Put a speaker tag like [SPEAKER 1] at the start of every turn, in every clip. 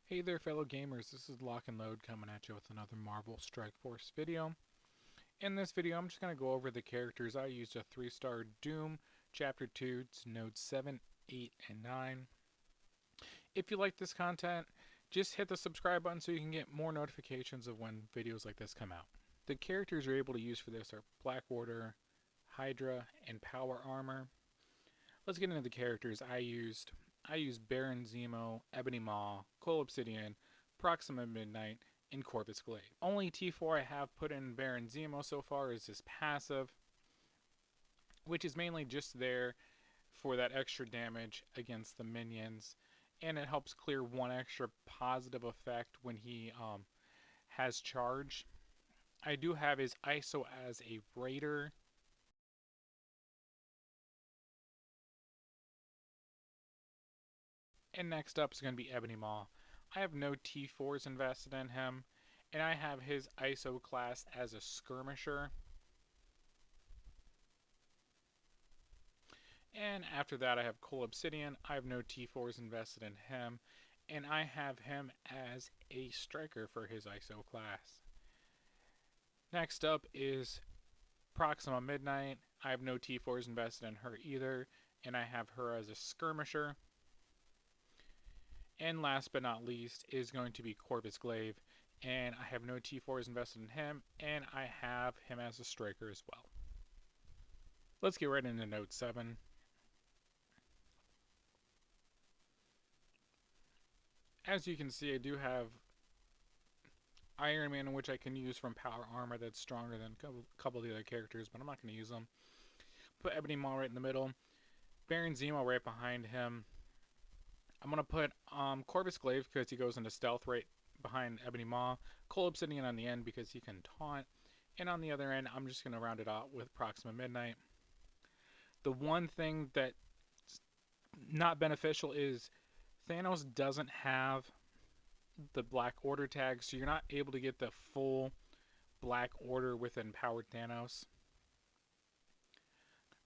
[SPEAKER 1] Hey there fellow gamers, this is Lock and Load coming at you with another Marvel Strike Force video. In this video I'm just going to go over the characters I used a 3-star Doom Chapter 2 to Nodes 7, 8, and 9. If you like this content, just hit the subscribe button so you can get more notifications of when videos like this come out. The characters you're able to use for this are Black Order, Hydra, and Power Armor. Let's get into the characters I used. I used Baron Zemo, Ebony Maw, Coal Obsidian, Proxima Midnight, and Corvus Glaive. Only T4 I have put in Baron Zemo so far is his passive, which is mainly just there for that extra damage against the minions, and it helps clear one extra positive effect when he has charge. I do have his ISO as a Raider. And next up is going to be Ebony Maw. I have no T4s invested in him, and I have his ISO class as a skirmisher. And after that I have Coal Obsidian. I have no T4s invested in him, and I have him as a striker for his ISO class. Next up is Proxima Midnight. I have no T4s invested in her either, and I have her as a skirmisher. And last but not least is going to be Corvus Glaive, and I have no T4s invested in him, and I have him as a striker as well. Let's get right into Note 7. As you can see, I do have Iron Man, which I can use from Power Armor that's stronger than a couple of the other characters, but I'm not going to use them. Put Ebony Maw right in the middle, Baron Zemo right behind him. I'm going to put Corvus Glaive because he goes into stealth right behind Ebony Maw. Coal Obsidian on the end because he can taunt. And on the other end, I'm just going to round it out with Proxima Midnight. The one thing that's not beneficial is Thanos doesn't have the Black Order tag, so you're not able to get the full Black Order with Empowered Thanos.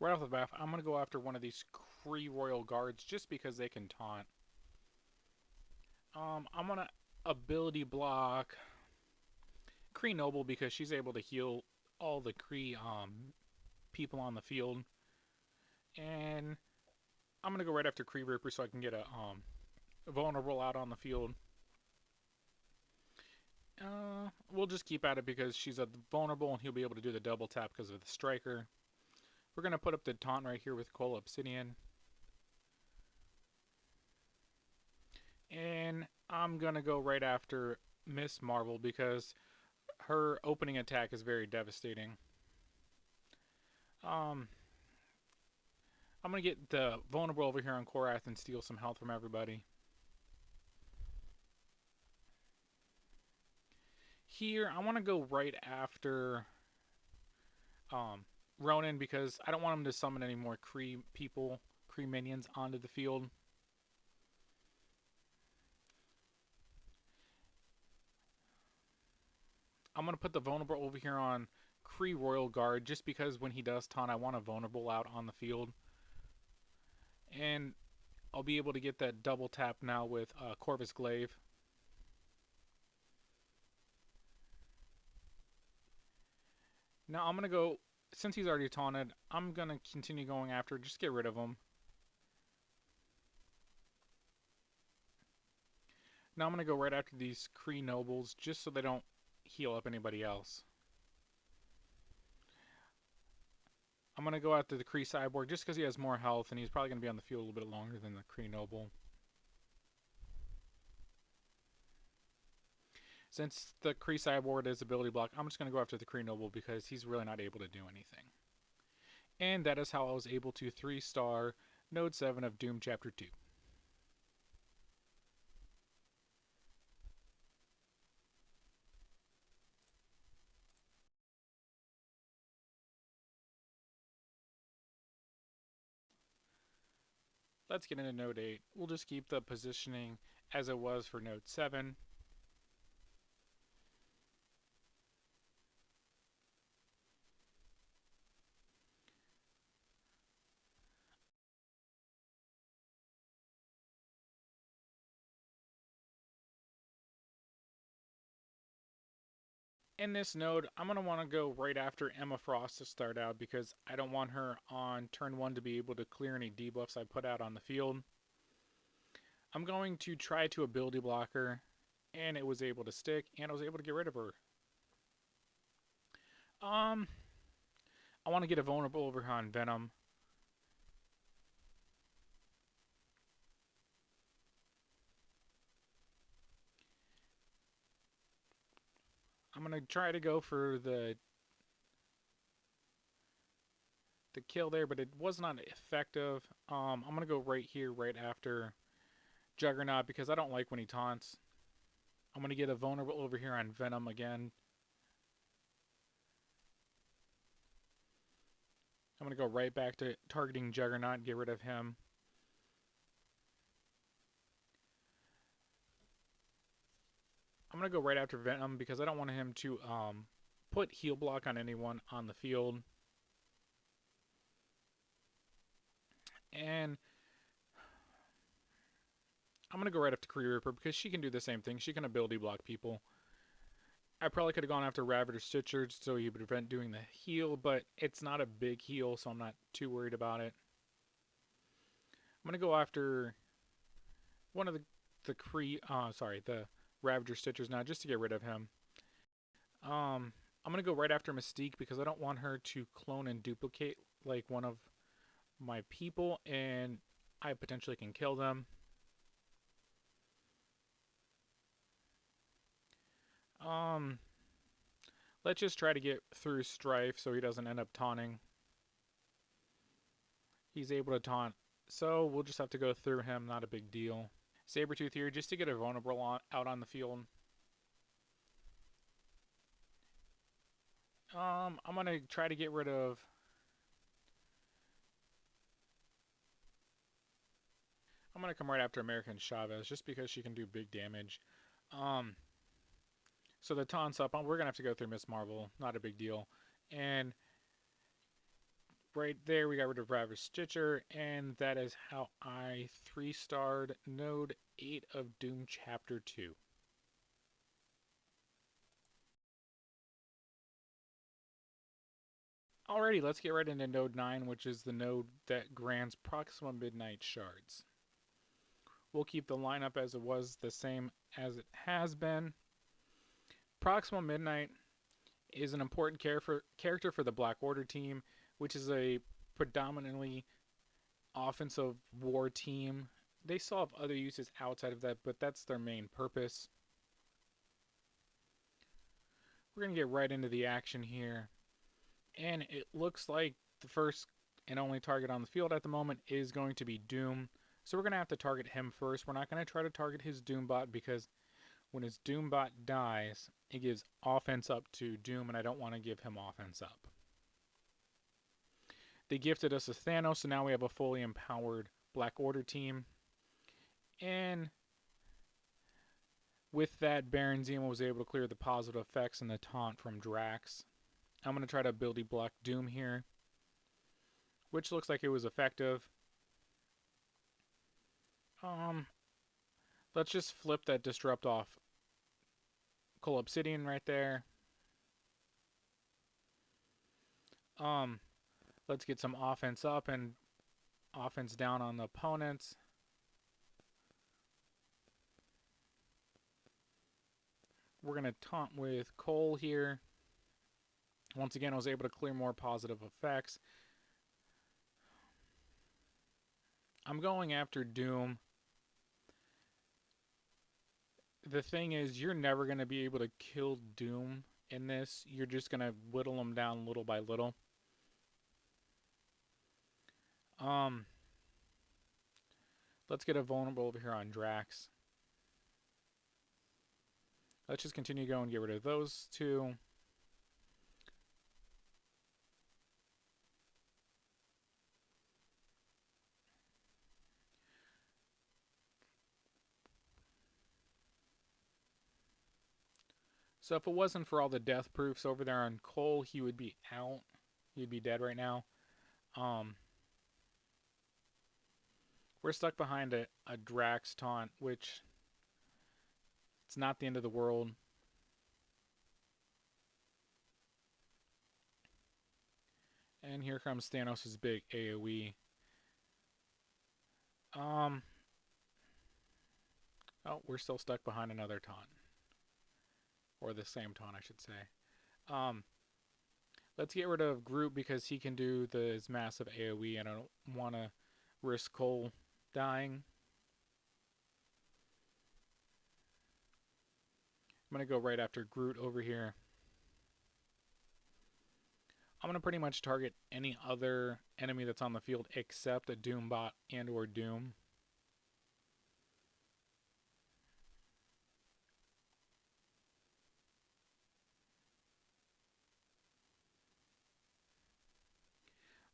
[SPEAKER 1] Right off the bat, I'm going to go after one of these Kree Royal Guards just because they can taunt. I'm going to ability block Kree Noble because she's able to heal all the Kree people on the field. And I'm going to go right after Kree Reaper so I can get a vulnerable out on the field. We'll just keep at it because she's a vulnerable and he'll be able to do the double tap because of the striker. We're going to put up the taunt right here with Coal Obsidian. And I'm going to go right after Miss Marvel because her opening attack is very devastating. I'm going to get the vulnerable over here on Korath and steal some health from everybody. Here, I want to go right after Ronan because I don't want him to summon any more Kree people, Kree minions onto the field. I'm going to put the vulnerable over here on Kree Royal Guard just because when he does taunt, I want a vulnerable out on the field. And I'll be able to get that double tap now with Corvus Glaive. Now I'm going to go, since he's already taunted, I'm going to continue going after, just get rid of him. Now I'm going to go right after these Kree Nobles just so they don't heal up anybody else. I'm going to go after the Kree Cyborg just because he has more health and he's probably going to be on the field a little bit longer than the Kree Noble. Since the Kree Cyborg is ability block, I'm just going to go after the Kree Noble because he's really not able to do anything. And that is how I was able to 3-star Node 7 of Doom Chapter 2. Let's get into Node 8. We'll just keep the positioning as it was for Node 7. In this node, I'm going to want to go right after Emma Frost to start out because I don't want her on turn 1 to be able to clear any debuffs I put out on the field. I'm going to try to ability block her, and it was able to stick, and I was able to get rid of her. I want to get a vulnerable over here on Venom. I'm going to try to go for the kill there, but it was not effective. I'm going to go right here, right after Juggernaut, because I don't like when he taunts. I'm going to get a vulnerable over here on Venom again. I'm going to go right back to targeting Juggernaut and get rid of him. I'm going to go right after Venom because I don't want him to put heal block on anyone on the field. And I'm going to go right after Kree Reaper because she can do the same thing. She can ability block people. I probably could have gone after Ravager Stitcher so he would prevent doing the heal, but it's not a big heal, so I'm not too worried about it. I'm going to go after one of the the Ravager Stitchers now just to get rid of him. I'm going to go right after Mystique because I don't want her to clone and duplicate like one of my people, and I potentially can kill them. Let's just try to get through Strife so he doesn't end up taunting. He's able to taunt, so we'll just have to go through him, not a big deal. Sabretooth here just to get a vulnerable out on the field. I'm going to try to get rid of... I'm going to come right after American Chavez just because she can do big damage. So the taunt's up. We're going to have to go through Miss Marvel. Not a big deal. And right there, we got rid of Ravager Stitcher. And that is how I 3-starred Node 8 of Doom Chapter 2. Alrighty, let's get right into Node 9, which is the node that grants Proxima Midnight Shards. We'll keep the lineup as it was, the same as it has been. Proxima Midnight is an important character for the Black Order team, which is a predominantly offensive war team. They still have other uses outside of that, but that's their main purpose. We're going to get right into the action here. And it looks like the first and only target on the field at the moment is going to be Doom. So we're going to have to target him first. We're not going to try to target his Doombot because when his Doombot dies, it gives offense up to Doom, and I don't want to give him offense up. They gifted us a Thanos, so now we have a fully empowered Black Order team. And with that, Baron Zemo was able to clear the positive effects and the taunt from Drax. I'm going to try to ability block Doom here, which looks like it was effective. Let's just flip that disrupt off Cole Obsidian right there. Let's get some offense up and offense down on the opponents. We're going to taunt with Cole here. Once again, I was able to clear more positive effects. I'm going after Doom. The thing is, you're never going to be able to kill Doom in this. You're just going to whittle him down little by little. Let's get a vulnerable over here on Drax. Let's just continue going and get rid of those two. So if it wasn't for all the death proofs over there on Cole, he would be out. He'd be dead right now. We're stuck behind a Drax taunt, which it's not the end of the world. And here comes Thanos' big AoE. Um, oh, we're still stuck behind another taunt. Or the same taunt, I should say. Um, let's get rid of Groot because he can do his massive AoE and I don't want to risk Cole dying. I'm going to go right after Groot over here. I'm going to pretty much target any other enemy that's on the field except a Doombot and or Doom.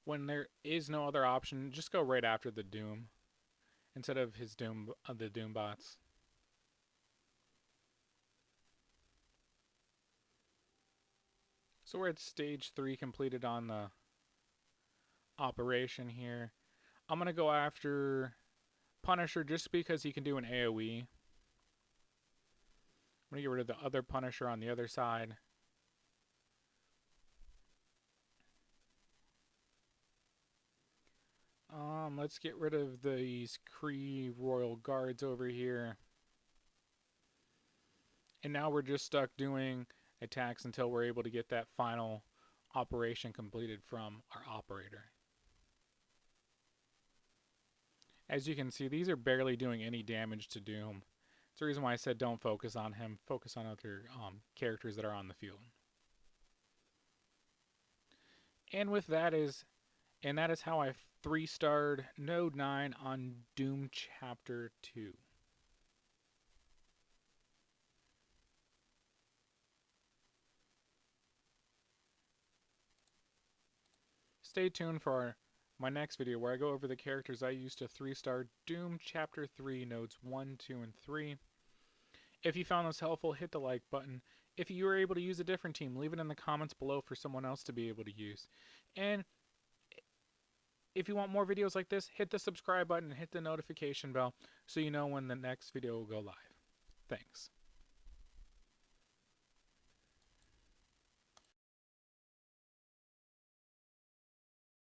[SPEAKER 1] When there is no other option, just go right after the Doom instead of the Doombots. So we're at stage 3 completed on the operation here. I'm going to go after Punisher just because he can do an AoE. I'm going to get rid of the other Punisher on the other side. Let's get rid of these Kree Royal Guards over here. And now we're just stuck doing attacks until we're able to get that final operation completed from our operator. As you can see, these are barely doing any damage to Doom. It's the reason why I said don't focus on him. Focus on other characters that are on the field. And that is how I 3-starred Node 9 on Doom Chapter 2. Stay tuned for my next video where I go over the characters I used to 3-star Doom Chapter 3 Nodes 1, 2, and 3. If you found this helpful, hit the like button. If you were able to use a different team, leave it in the comments below for someone else to be able to use. And if you want more videos like this, hit the subscribe button and hit the notification bell so you know when the next video will go live. Thanks.